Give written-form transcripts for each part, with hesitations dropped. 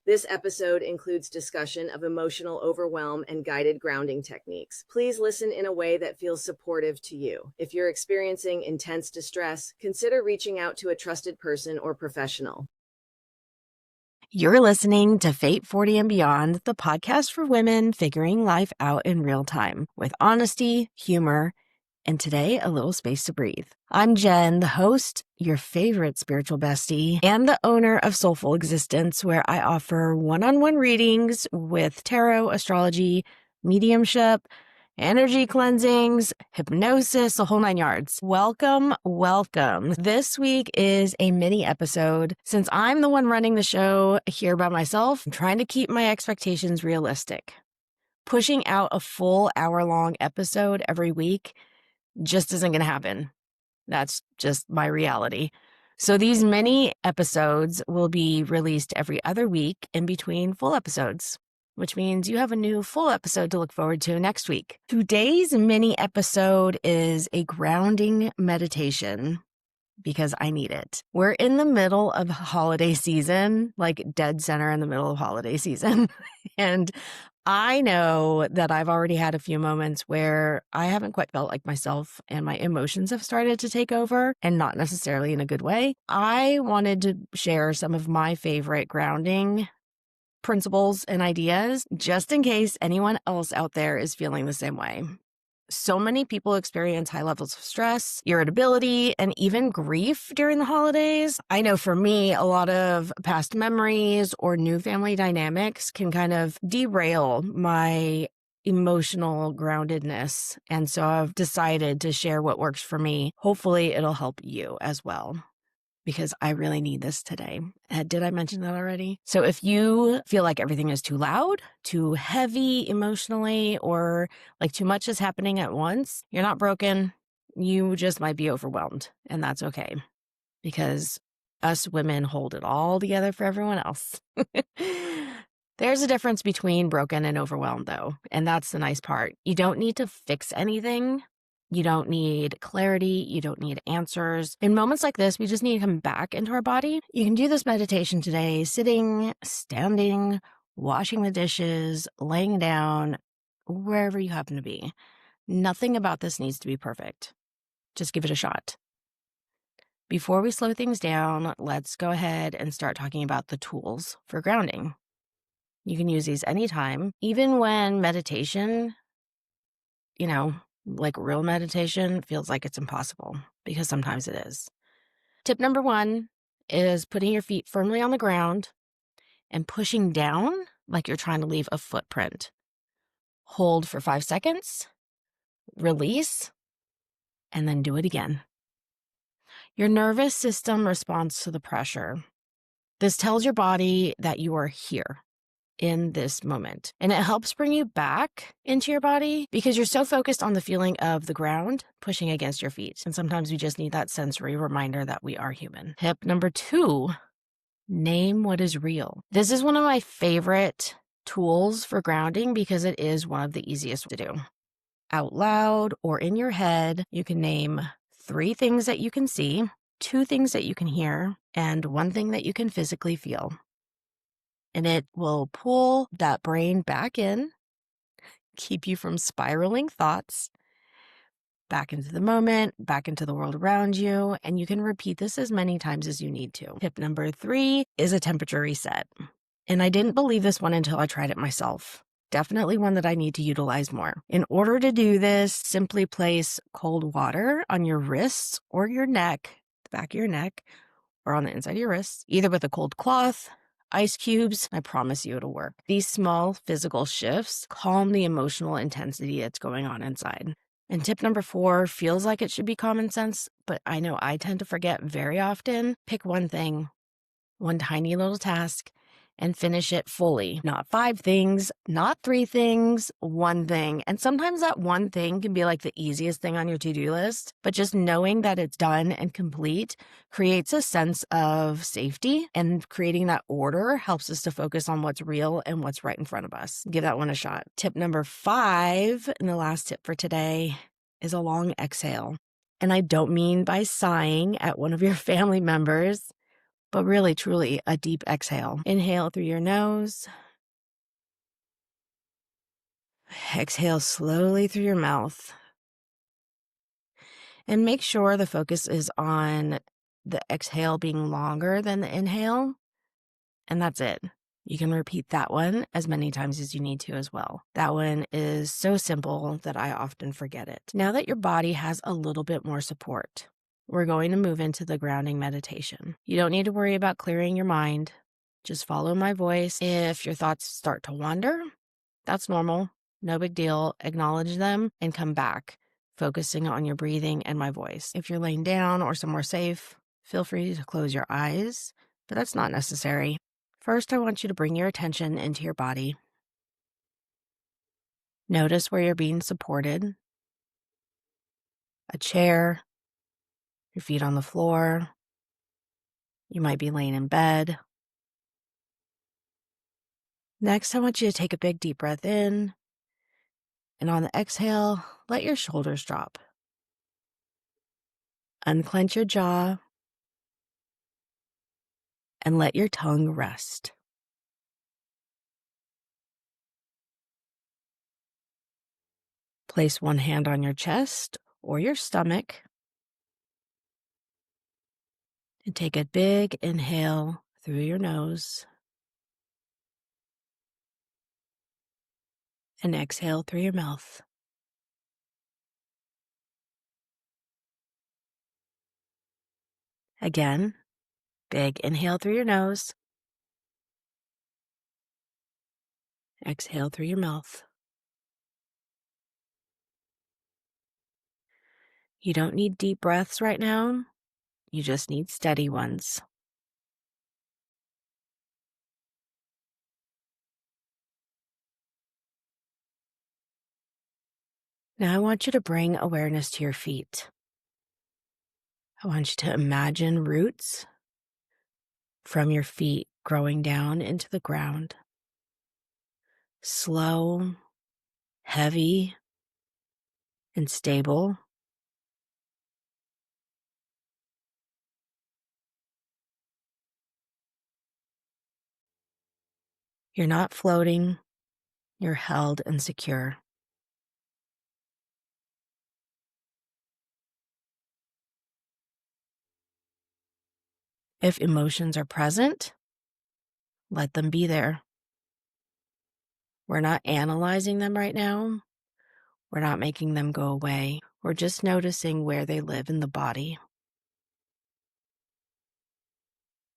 This episode includes discussion of emotional overwhelm and guided grounding techniques. Please listen in a way that feels supportive to you. If you're experiencing intense distress, consider reaching out to a trusted person or professional. You're listening to Fate 40 and Beyond, the podcast for women figuring life out in real time with honesty, humor, and today, a little space to breathe. I'm Jen, the host, your favorite spiritual bestie, and the owner of Soulful Existence, where I offer one-on-one readings with tarot, astrology, mediumship, energy cleansings, hypnosis, the whole nine yards. Welcome, welcome. This week is a mini episode. Since I'm the one running the show here by myself, I'm trying to keep my expectations realistic. Pushing out a full hour-long episode every week just isn't going to happen. That's just my reality. So these mini episodes will be released every other week in between full episodes, which means you have a new full episode to look forward to next week. Today's mini episode is a grounding meditation because I need it. We're in the middle of holiday season, like dead center in the middle of holiday season. And I know that I've already had a few moments where I haven't quite felt like myself and my emotions have started to take over, and not necessarily in a good way. I wanted to share some of my favorite grounding principles and ideas just in case anyone else out there is feeling the same way. So many people experience high levels of stress, irritability, and even grief during the holidays. I know for me, a lot of past memories or new family dynamics can kind of derail my emotional groundedness. And so I've decided to share what works for me. Hopefully it'll help you as well, because I really need this today. Did I mention that already? So if you feel like everything is too loud, too heavy emotionally, or like too much is happening at once, you're not broken. You just might be overwhelmed, and that's okay, because us women hold it all together for everyone else. There's a difference between broken and overwhelmed, though, and that's the nice part. You don't need to fix anything. You don't need clarity. You don't need answers. In moments like this, we just need to come back into our body. You can do this meditation today, sitting, standing, washing the dishes, laying down, wherever you happen to be. Nothing about this needs to be perfect. Just give it a shot. Before we slow things down, let's go ahead and start talking about the tools for grounding. You can use these anytime, even when meditation, like real meditation, feels like it's impossible, because sometimes it is. Tip number 1 is putting your feet firmly on the ground and pushing down like you're trying to leave a footprint. Hold for 5 seconds, release, and then do it again. Your nervous system responds to the pressure. This tells your body that you are here in this moment. And it helps bring you back into your body because you're so focused on the feeling of the ground pushing against your feet. And sometimes we just need that sensory reminder that we are human. Tip number 2, name what is real. This is one of my favorite tools for grounding because it is one of the easiest to do. Out loud or in your head, you can name 3 things that you can see, 2 things that you can hear, and 1 thing that you can physically feel. And it will pull that brain back in, keep you from spiraling thoughts, back into the moment, back into the world around you. And you can repeat this as many times as you need to. Tip number 3 is a temperature reset. And I didn't believe this one until I tried it myself. Definitely one that I need to utilize more. In order to do this, simply place cold water on your wrists or your neck, the back of your neck, or on the inside of your wrists, either with a cold cloth, ice cubes. I promise you it'll work. These small physical shifts calm the emotional intensity that's going on inside. And tip number 4 feels like it should be common sense, but I know I tend to forget very often. Pick one thing, one tiny little task, and finish it fully. Not 5 things, not 3 things, 1 thing. And sometimes that 1 thing can be like the easiest thing on your to-do list, but just knowing that it's done and complete creates a sense of safety, and creating that order helps us to focus on what's real and what's right in front of us. Give that one a shot. Tip number 5, and the last tip for today, is a long exhale. And I don't mean by sighing at one of your family members, but really, truly a deep exhale. Inhale through your nose. Exhale slowly through your mouth. And make sure the focus is on the exhale being longer than the inhale. And that's it. You can repeat that one as many times as you need to as well. That one is so simple that I often forget it. Now that your body has a little bit more support, we're going to move into the grounding meditation. You don't need to worry about clearing your mind. Just follow my voice. If your thoughts start to wander, that's normal. No big deal. Acknowledge them and come back, focusing on your breathing and my voice. If you're laying down or somewhere safe, feel free to close your eyes, but that's not necessary. First, I want you to bring your attention into your body. Notice where you're being supported. A chair, your feet on the floor. You might be laying in bed. Next, I want you to take a big deep breath in. And on the exhale, let your shoulders drop. Unclench your jaw and let your tongue rest. Place one hand on your chest or your stomach and take a big inhale through your nose and exhale through your mouth. Again, big inhale through your nose, exhale through your mouth. You don't need deep breaths right now. You just need steady ones. Now I want you to bring awareness to your feet. I want you to imagine roots from your feet growing down into the ground. Slow, heavy, and stable. You're not floating, you're held and secure. If emotions are present, let them be there. We're not analyzing them right now. We're not making them go away. We're just noticing where they live in the body.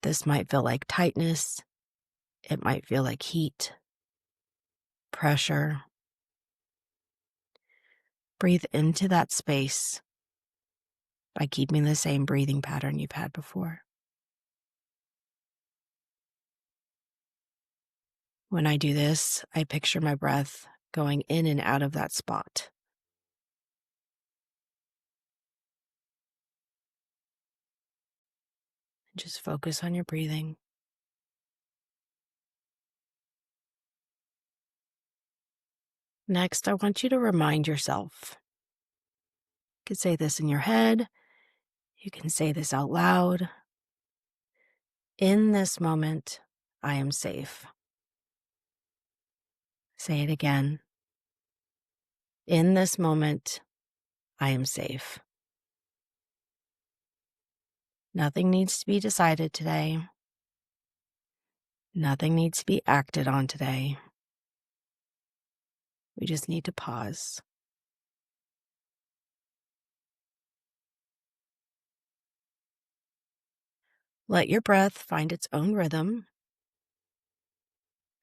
This might feel like tightness. It might feel like heat, pressure. Breathe into that space by keeping the same breathing pattern you've had before. When I do this, I picture my breath going in and out of that spot. Just focus on your breathing. Next, I want you to remind yourself. You can say this in your head. You can say this out loud. In this moment, I am safe. Say it again. In this moment, I am safe. Nothing needs to be decided today. Nothing needs to be acted on today. We just need to pause. Let your breath find its own rhythm,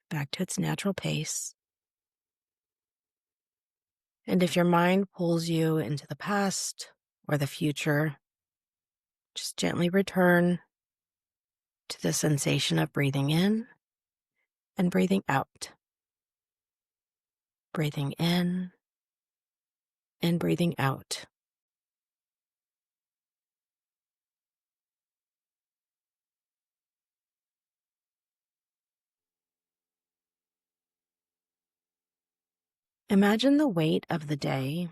back to its natural pace. And if your mind pulls you into the past or the future, just gently return to the sensation of breathing in and breathing out. Breathing in and breathing out. Imagine the weight of the day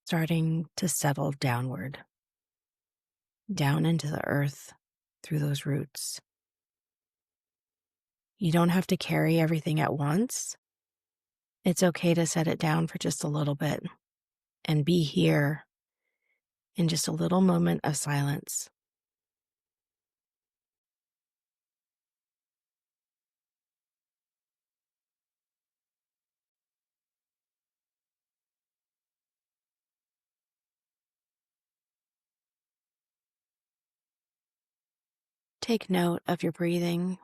starting to settle downward, down into the earth, through those roots. You don't have to carry everything at once. It's okay to set it down for just a little bit and be here in just a little moment of silence. Take note of your breathing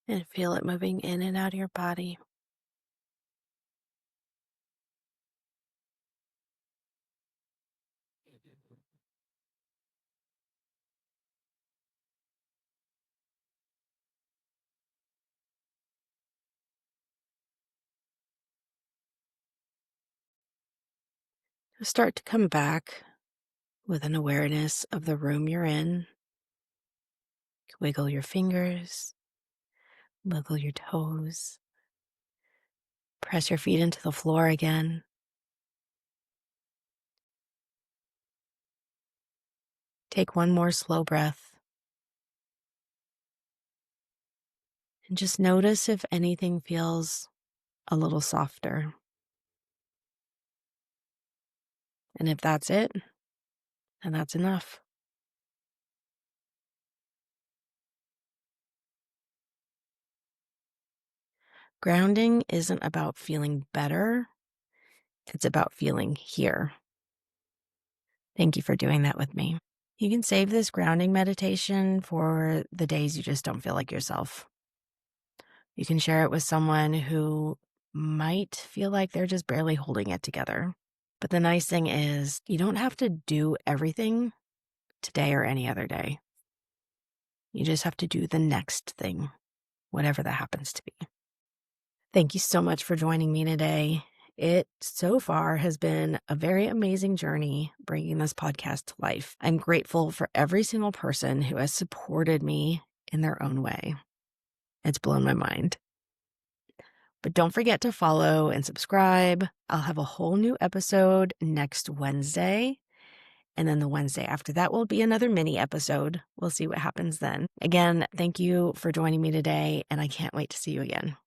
and feel it moving in and out of your body. Start to come back with an awareness of the room you're in. Wiggle your fingers, wiggle your toes, press your feet into the floor again. Take one more slow breath and just notice if anything feels a little softer. And if that's it, then that's enough. Grounding isn't about feeling better, it's about feeling here. Thank you for doing that with me. You can save this grounding meditation for the days you just don't feel like yourself. You can share it with someone who might feel like they're just barely holding it together. But the nice thing is, you don't have to do everything today or any other day. You just have to do the next thing, whatever that happens to be. Thank you so much for joining me today. It so far has been a very amazing journey bringing this podcast to life. I'm grateful for every single person who has supported me in their own way. It's blown my mind. But don't forget to follow and subscribe. I'll have a whole new episode next Wednesday. And then the Wednesday after that will be another mini episode. We'll see what happens then. Again, thank you for joining me today, and I can't wait to see you again.